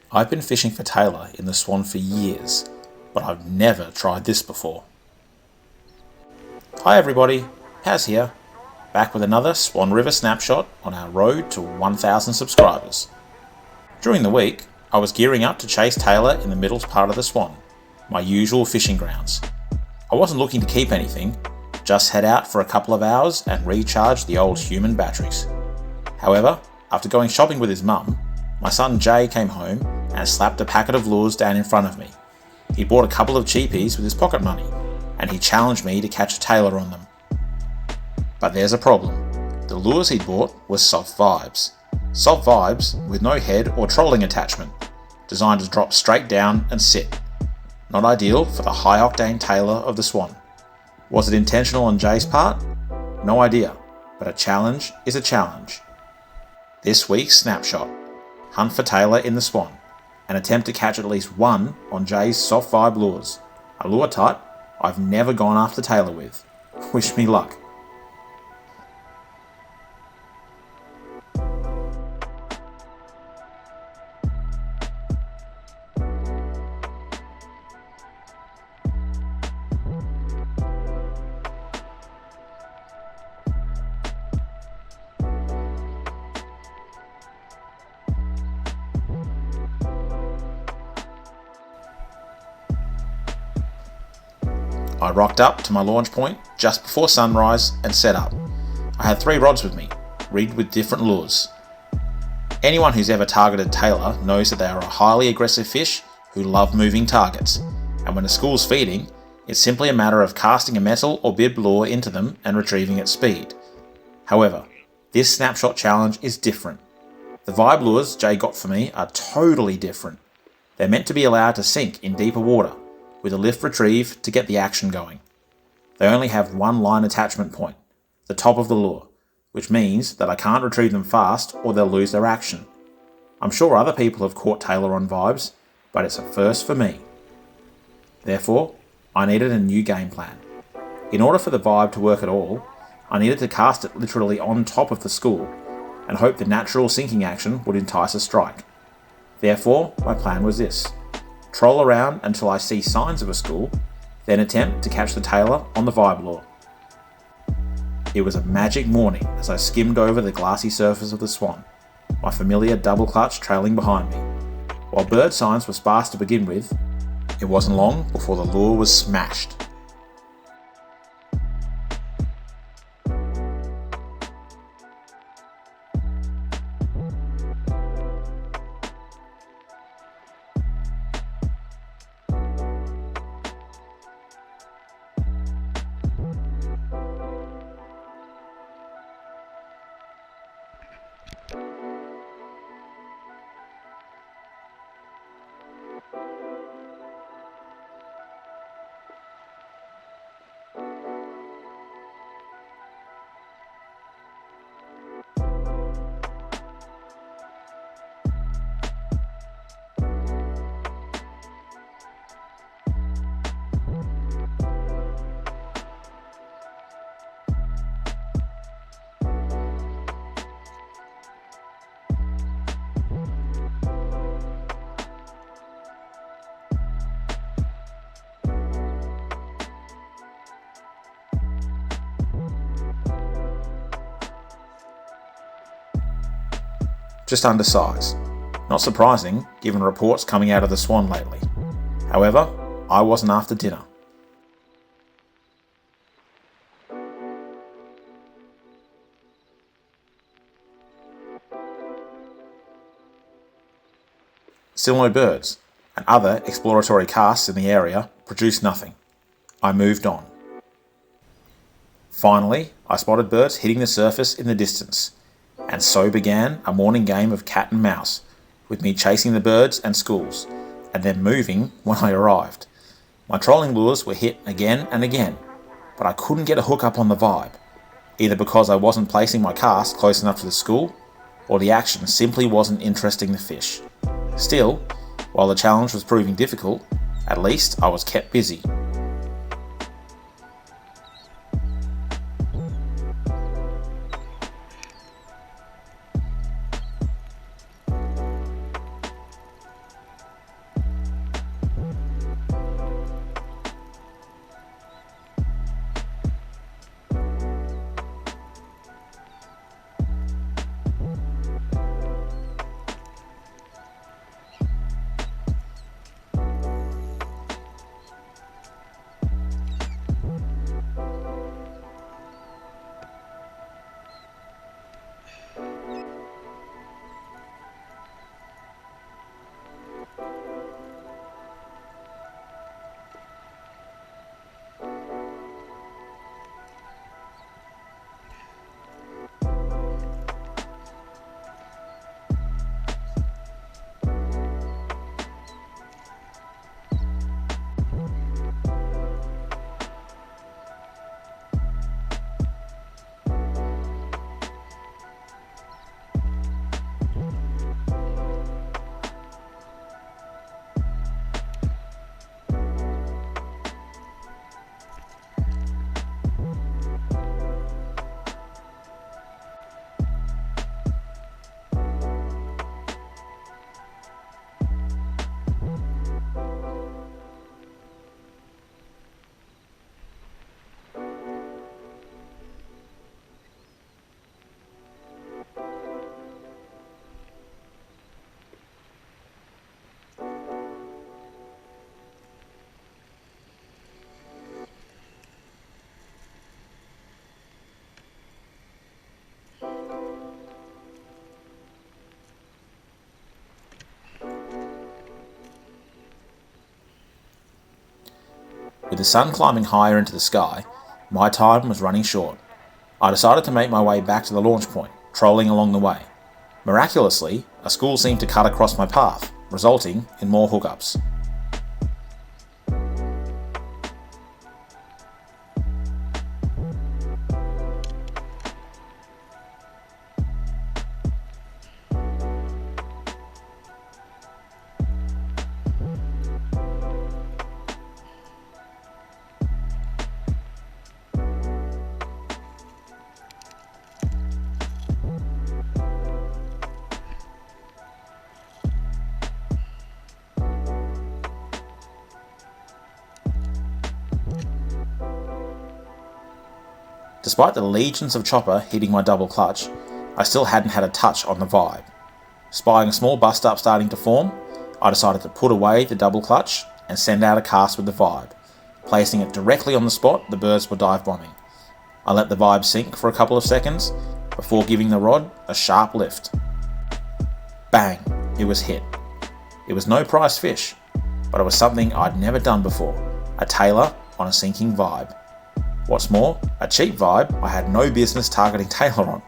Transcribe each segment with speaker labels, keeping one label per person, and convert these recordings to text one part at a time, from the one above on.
Speaker 1: I've been fishing for tailor in the Swan for years, but I've never tried this before. Hi everybody, Paz here, back with another Swan River Snapshot on our road to 1,000 subscribers. During the week, I was gearing up to chase tailor in the middle part of the Swan, my usual fishing grounds. I wasn't looking to keep anything, just head out for a couple of hours and recharge the old human batteries. However, after going shopping with his mum, my son Jay came home and slapped a packet of lures down in front of me. He bought a couple of cheapies with his pocket money, and he challenged me to catch a tailor on them. But there's a problem. The lures he'd bought were soft vibes. Soft vibes with no head or trolling attachment, designed to drop straight down and sit. Not ideal for the high-octane tailor of the Swan. Was it intentional on Jay's part? No idea, but a challenge is a challenge. This week's snapshot: hunt for tailor in the Swan, and attempt to catch at least one on Jay's soft vibe lures, a lure type I've never gone after tailor with. Wish me luck. I rocked up to my launch point just before sunrise and set up. I had 3 rods with me, rigged with different lures. Anyone who's ever targeted tailor knows that they are a highly aggressive fish who love moving targets, and when a school's feeding, it's simply a matter of casting a metal or bib lure into them and retrieving at speed. However, this snapshot challenge is different. The vibe lures Jay got for me are totally different. They're meant to be allowed to sink in deeper water, with a lift retrieve to get the action going. They only have one line attachment point, the top of the lure, which means that I can't retrieve them fast or they'll lose their action. I'm sure other people have caught tailor on vibes, but it's a first for me. Therefore, I needed a new game plan. In order for the vibe to work at all, I needed to cast it literally on top of the school and hope the natural sinking action would entice a strike. Therefore, my plan was this: troll around until I see signs of a school, then attempt to catch the tailor on the vibe lure. It was a magic morning as I skimmed over the glassy surface of the Swan, my familiar double clutch trailing behind me. While bird signs were sparse to begin with, it wasn't long before the lure was smashed. Just undersized. Not surprising, given reports coming out of the Swan lately. However, I wasn't after dinner. Still no birds, and other exploratory casts in the area produced nothing. I moved on. Finally, I spotted birds hitting the surface in the distance, and so began a morning game of cat and mouse, with me chasing the birds and schools, and then moving when I arrived. My trolling lures were hit again and again, but I couldn't get a hook up on the vibe, either because I wasn't placing my cast close enough to the school, or the action simply wasn't interesting the fish. Still, while the challenge was proving difficult, at least I was kept busy. With the sun climbing higher into the sky, my time was running short. I decided to make my way back to the launch point, trolling along the way. Miraculously, a school seemed to cut across my path, resulting in more hookups. Despite the legions of chopper hitting my double clutch, I still hadn't had a touch on the vibe. Spying a small bust up starting to form, I decided to put away the double clutch and send out a cast with the vibe, placing it directly on the spot the birds were dive bombing. I let the vibe sink for a couple of seconds before giving the rod a sharp lift. Bang! It was hit. It was no prize fish, but it was something I'd never done before, a tailor on a sinking vibe. What's more, a cheap vibe I had no business targeting tailor on.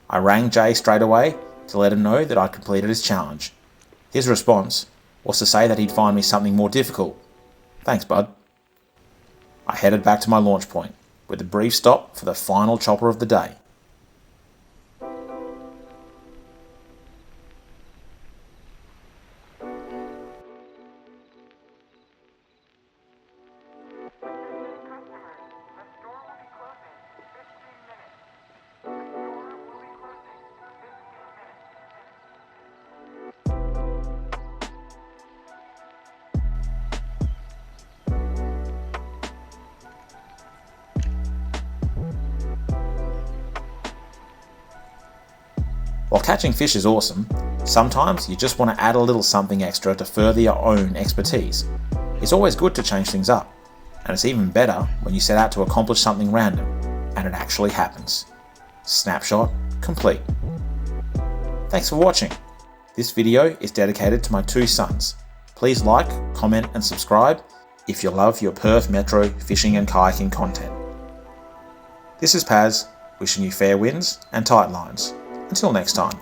Speaker 1: I rang Jay straight away to let him know that I'd completed his challenge. His response was to say that he'd find me something more difficult. Thanks, bud. I headed back to my launch point, with a brief stop for the final chopper of the day. While catching fish is awesome, sometimes you just want to add a little something extra to further your own expertise. It's always good to change things up, and it's even better when you set out to accomplish something random, and it actually happens. Snapshot complete. Thanks for watching. This video is dedicated to my two sons. Please like, comment and subscribe if you love your Perth Metro fishing and kayaking content. This is Paz, wishing you fair winds and tight lines. Until next time.